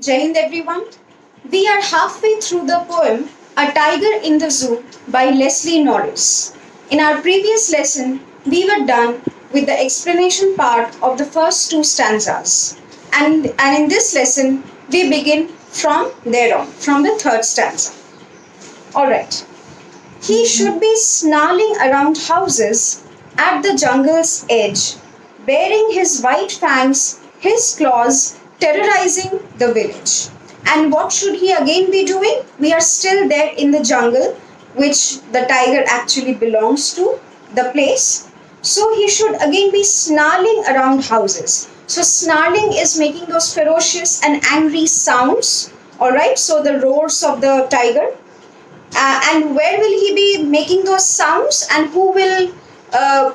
Jai Hind everyone. We are halfway through the poem A Tiger in the Zoo by Leslie Norris. In our previous lesson, we were done with the explanation part of the first two stanzas. And in this lesson, we begin from there on, from the third stanza. Alright. He should be snarling around houses at the jungle's edge, baring his white fangs, his claws, terrorizing the village. And what should he again be doing? We are still there in the jungle, which the tiger actually belongs to, the place. So he should again be snarling around houses. So snarling is making those ferocious and angry sounds. Alright, so the roars of the tiger, and where will he be making those sounds, and who will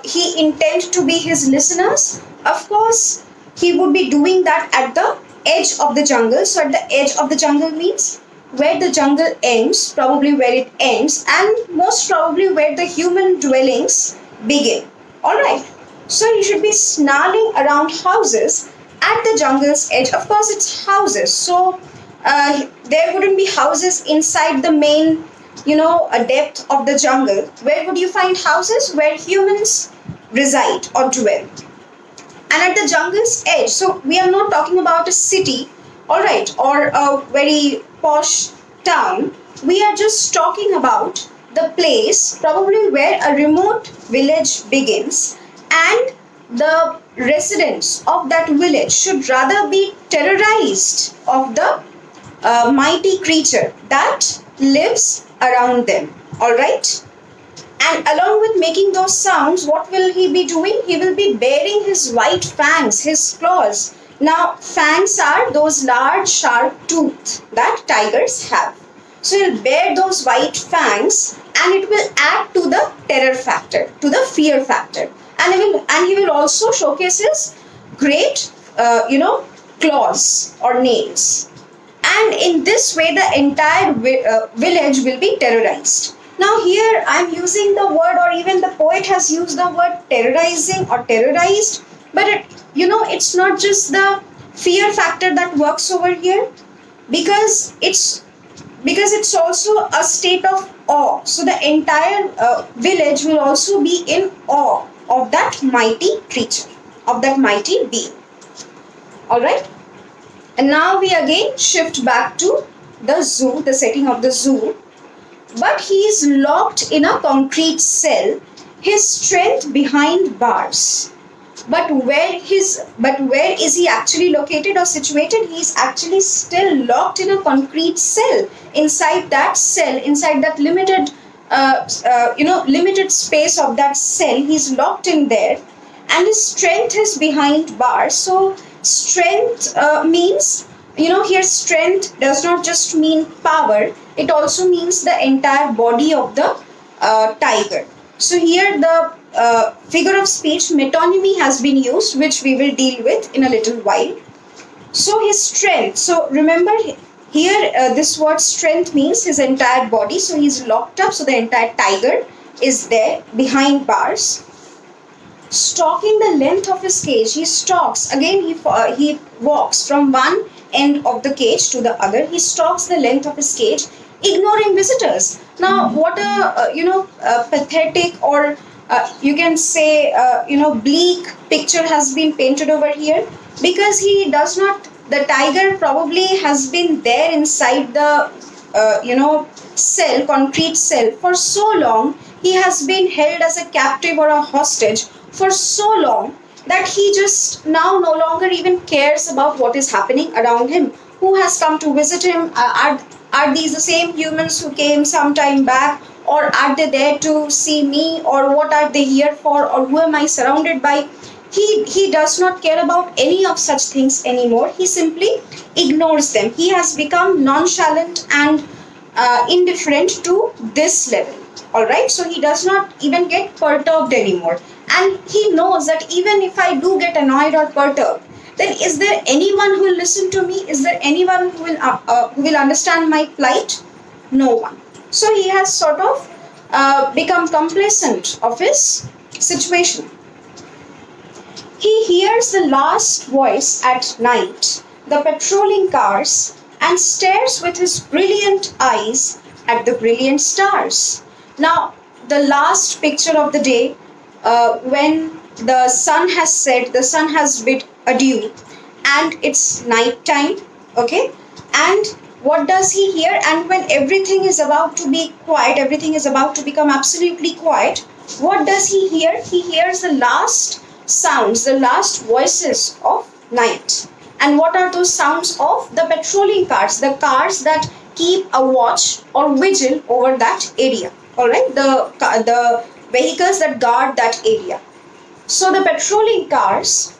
he intend to be his listeners? Of course, he would be doing that at the edge of the jungle. So, at the edge of the jungle means where the jungle ends, probably where it ends, and most probably where the human dwellings begin. Alright, so he should be snarling around houses at the jungle's edge. Of course, it's houses, so there wouldn't be houses inside the main a depth of the jungle. Where would you find houses? Where humans reside or dwell. And at the jungle's edge, so we are not talking about a city, all right, or a very posh town. We are just talking about the place probably where a remote village begins, and the residents of that village should rather be terrorized of the mighty creature that lives around them. All right. And along with making those sounds, what will he be doing? He will be baring his white fangs, his claws. Now, fangs are those large, sharp teeth that tigers have. So he'll bare those white fangs, and it will add to the terror factor, to the fear factor. And he will also showcase his great, claws or nails. And in this way, the entire village will be terrorized. Now, here I'm using the word, or even the poet has used the word terrorizing or terrorized, but it's not just the fear factor that works over here, because it's also a state of awe. So the entire village will also be in awe of that mighty creature, of that mighty being. All right. And now we again shift back to the zoo, the setting of the zoo. But he is locked in a concrete cell, his strength behind bars. But where is he actually located or situated? He is actually still locked in a concrete cell. Inside that cell, inside that limited limited space of that cell, he's locked in there, and his strength is behind bars. So strength means, here strength does not just mean power, it also means the entire body of the tiger. So here the figure of speech metonymy has been used, which we will deal with in a little while. So his strength, so remember here this word strength means his entire body. So he's locked up, so the entire tiger is there behind bars. Stalking the length of his cage, he stalks. Again, he walks from one end of the cage to the other. He stalks the length of his cage, ignoring visitors. Now, what a pathetic, or you can say bleak picture has been painted over here, because he does not. The tiger probably has been there inside the cell, concrete cell, for so long. He has been held as a captive or a hostage for so long that he just now no longer even cares about what is happening around him. Who has come to visit him? Are these the same humans who came some time back? Or are they there to see me? Or what are they here for? Or who am I surrounded by? He does not care about any of such things anymore. He simply ignores them. He has become nonchalant and indifferent to this level. Alright, so he does not even get perturbed anymore. And he knows that even if I do get annoyed or perturbed, then is there anyone who will listen to me? Is there anyone who will understand my plight? No one. So he has sort of become complacent of his situation. He hears the last voice at night, the patrolling cars and stares with his brilliant eyes at the brilliant stars. Now, the last picture of the day, when the sun has set, the sun has bid adieu, and it's night time, okay? And what does he hear? And when everything is about to be quiet, everything is about to become absolutely quiet, what does he hear? He hears the last sounds, the last voices of night. And what are those sounds of? The patrolling cars, the cars that keep a watch or vigil over that area. All right, the vehicles that guard that area. So the patrolling cars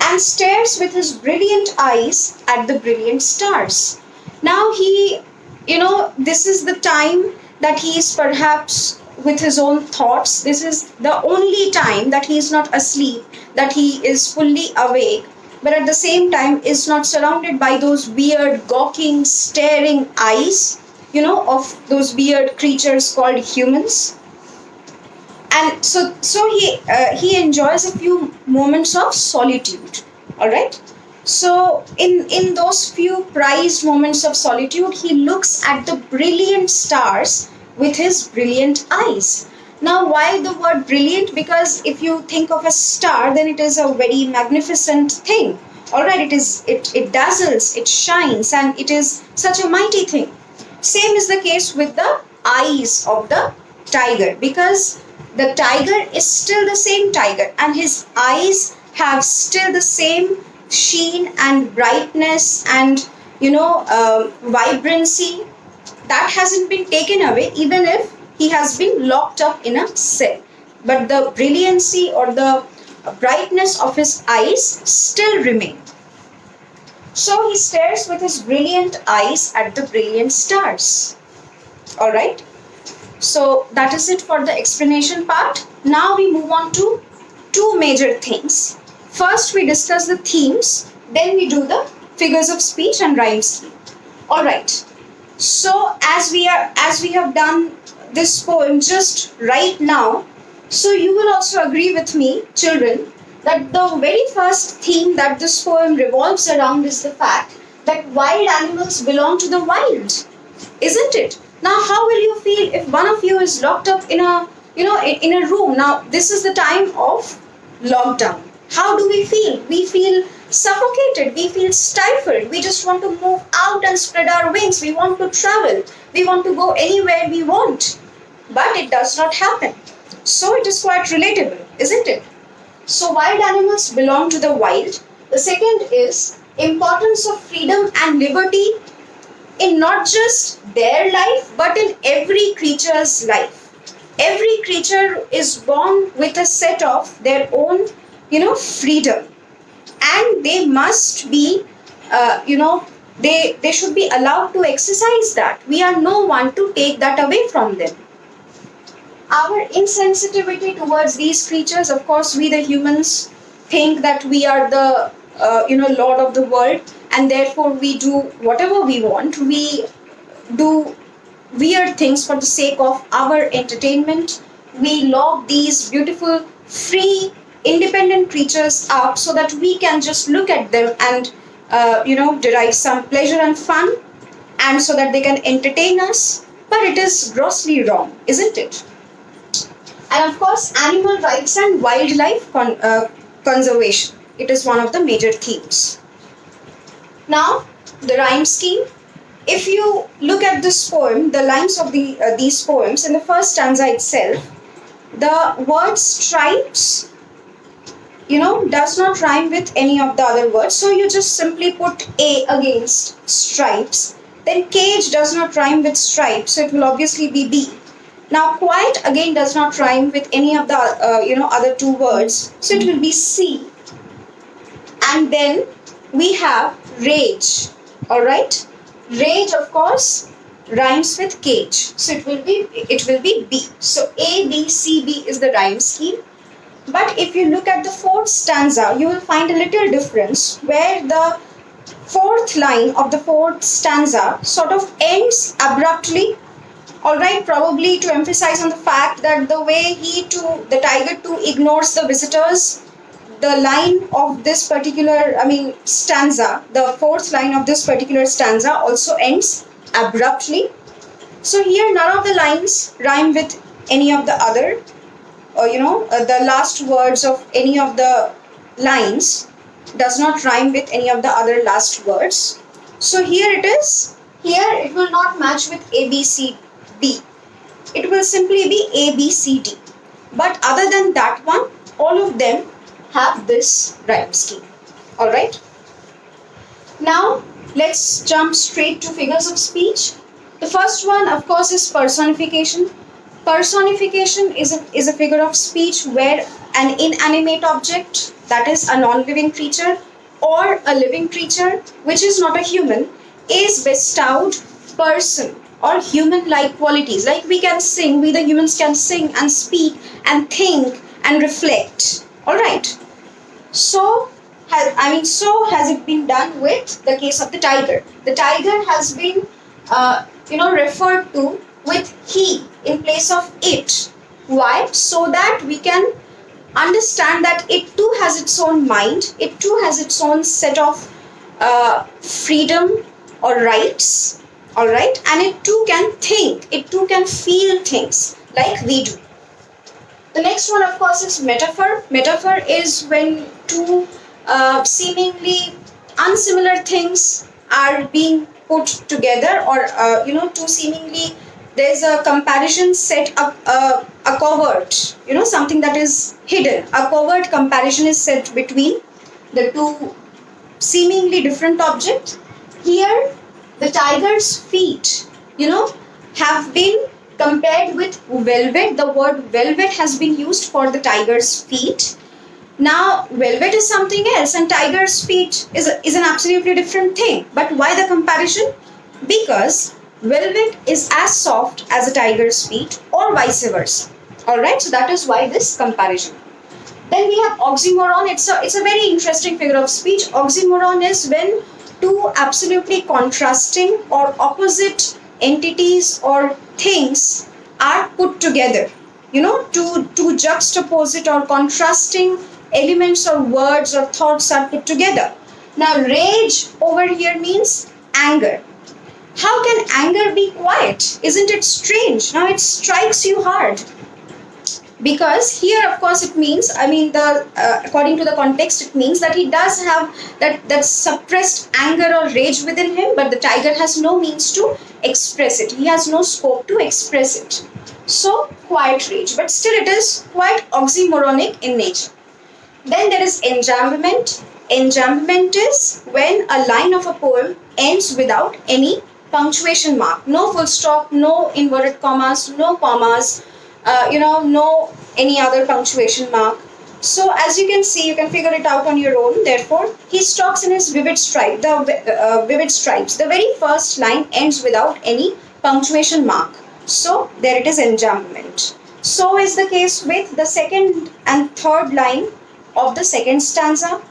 and stares with his brilliant eyes at the brilliant stars. Now he, this is the time that he is perhaps with his own thoughts. This is the only time that he is not asleep, that he is fully awake, but at the same time is not surrounded by those weird, gawking, staring eyes, of those weird creatures called humans. And so he enjoys a few moments of solitude. All right. So in those few prized moments of solitude, he looks at the brilliant stars with his brilliant eyes. Now, why the word brilliant? Because if you think of a star, then it is a very magnificent thing. All right, it dazzles, it shines, and it is such a mighty thing. Same is the case with the eyes of the tiger, because the tiger is still the same tiger, and his eyes have still the same sheen and brightness and vibrancy. That hasn't been taken away, even if he has been locked up in a cell. But the brilliancy or the brightness of his eyes still remain. So he stares with his brilliant eyes at the brilliant stars. All right. So that is it for the explanation part. Now we move on to two major things. First we discuss the themes, then we do the figures of speech and rhyme scheme. All right. So as we have done this poem just right now, so you will also agree with me, children, that the very first theme that this poem revolves around is the fact that wild animals belong to the wild, isn't it? Now, how will you feel if one of you is locked up in a room? Now, this is the time of lockdown. How do we feel? We feel suffocated. We feel stifled. We just want to move out and spread our wings. We want to travel. We want to go anywhere we want. But it does not happen. So it is quite relatable, isn't it? So wild animals belong to the wild. The second is importance of freedom and liberty in not just their life, but in every creature's life. Every creature is born with a set of their own, freedom. And they must be, they should be allowed to exercise that. We are no one to take that away from them. Our insensitivity towards these creatures, of course, we the humans think that we are the, Lord of the world, and therefore we do whatever we want. We do weird things for the sake of our entertainment. We lock these beautiful, free, independent creatures up so that we can just look at them and, derive some pleasure and fun, and so that they can entertain us. But it is grossly wrong, isn't it? And of course, animal rights and wildlife conservation. It is one of the major themes. Now, the rhyme scheme. If you look at this poem, the lines of these poems, in the first stanza itself, the word stripes, does not rhyme with any of the other words. So you just simply put A against stripes. Then cage does not rhyme with stripes, so it will obviously be B. Now quiet again does not rhyme with any of the other two words, so it will be C. And then we have rage. All right, rage of course rhymes with cage, so it will be B. So A, B, C, B is the rhyme scheme. But if you look at the fourth stanza, you will find a little difference where the fourth line of the fourth stanza sort of ends abruptly. All right, probably to emphasize on the fact that the way the tiger too ignores the visitors, the line of this particular, stanza, the fourth line of this particular stanza also ends abruptly. So here none of the lines rhyme with any of the other, or the last words of any of the lines does not rhyme with any of the other last words. So here it is, here it will not match with A, B, C, D. It will simply be A, B, C, D. But other than that one, all of them have this rhyme scheme. Alright. Now let's jump straight to figures of speech. The first one, of course, is personification. Personification is a figure of speech where an inanimate object, that is a non-living creature, or a living creature which is not a human, is bestowed person or human-like qualities. Like we can sing, we the humans can sing and speak and think and reflect. Alright. So has it been done with the case of the tiger. The tiger has been referred to with he in place of it. Why? So that we can understand that it too has its own mind, it too has its own set of freedom or rights, alright, and it too can think, it too can feel things like we do. The next one, of course, is metaphor. Metaphor is when two seemingly unsimilar things are being put together, or two seemingly, there's a comparison set up, a covert, something that is hidden. A covert comparison is set between the two seemingly different objects. Here, the tiger's feet, have been compared with velvet. The word velvet has been used for the tiger's feet. Now, velvet is something else and tiger's feet is an absolutely different thing. But why the comparison? Because velvet is as soft as a tiger's feet, or vice versa. Alright, so that is why this comparison. Then we have oxymoron. It's a very interesting figure of speech. Oxymoron is when two absolutely contrasting or opposite entities or things are put together. Two juxtaposite or contrasting elements or words or thoughts are put together. Now, rage over here means anger. How can anger be quiet? Isn't it strange? Now it strikes you hard. Because here, of course, it means, according to the context, it means that he does have that suppressed anger or rage within him, but the tiger has no means to express it. He has no scope to express it. So, quiet rage, but still it is quite oxymoronic in nature. Then there is enjambment. Enjambment is when a line of a poem ends without any punctuation mark. No full stop, no inverted commas, no commas, no any other punctuation mark. So as you can see, you can figure it out on your own. Therefore, he stalks in his vivid stripe, vivid stripes. The very first line ends without any punctuation mark. So there it is, enjambment. So is the case with the second and third line of the second stanza.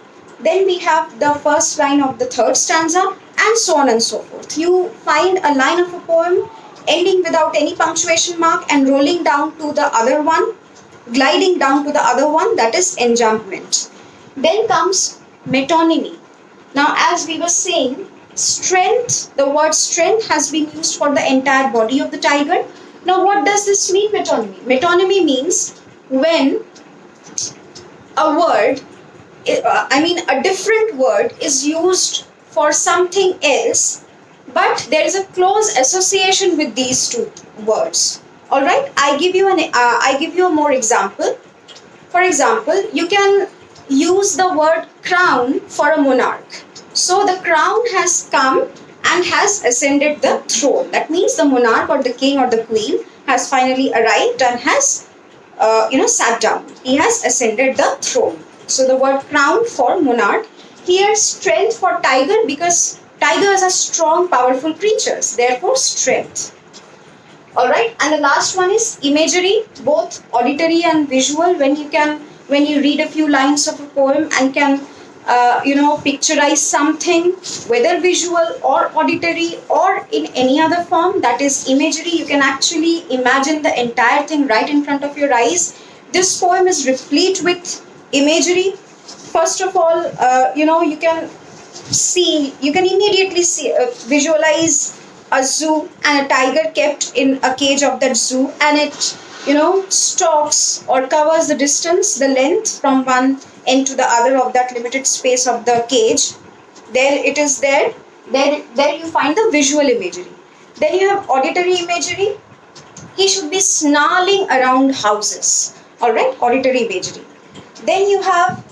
Then we have the first line of the third stanza, and so on and so forth. You find a line of a poem ending without any punctuation mark and rolling down to the other one, gliding down to the other one, that is enjambment. Then comes metonymy. Now, as we were saying, strength, the word strength has been used for the entire body of the tiger. Now, what does this mean, metonymy? Metonymy means when a word, a different word is used for something else, but there is a close association with these two words. All right, I give you a more example. For example, you can use the word crown for a monarch. So the crown has come and has ascended the throne. That means the monarch or the king or the queen has finally arrived and has sat down. He has ascended the throne. So the word crown for monarch. Here strength for tiger, because tigers are strong, powerful creatures. Therefore strength. Alright, and the last one is imagery, both auditory and visual. When you read a few lines of a poem and can picturize something, whether visual or auditory or in any other form, that is imagery. You can actually imagine the entire thing right in front of your eyes. This poem is replete with imagery. first of all, you can immediately see, visualize a zoo and a tiger kept in a cage of that zoo, and it, stalks or covers the distance, the length from one end to the other of that limited space of the cage. There it is there. There you find the visual imagery. Then you have auditory imagery. He should be snarling around houses. Alright, auditory imagery. Then you have,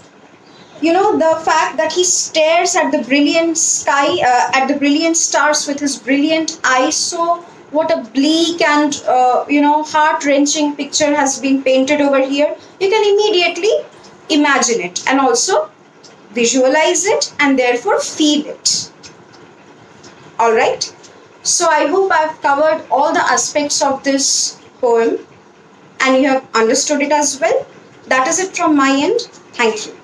the fact that he stares at the brilliant sky, at the brilliant stars with his brilliant eyes. So what a bleak and heart-wrenching picture has been painted over here. You can immediately imagine it and also visualize it and therefore feel it. Alright, so I hope I've covered all the aspects of this poem and you have understood it as well. That is it from my end. Thank you.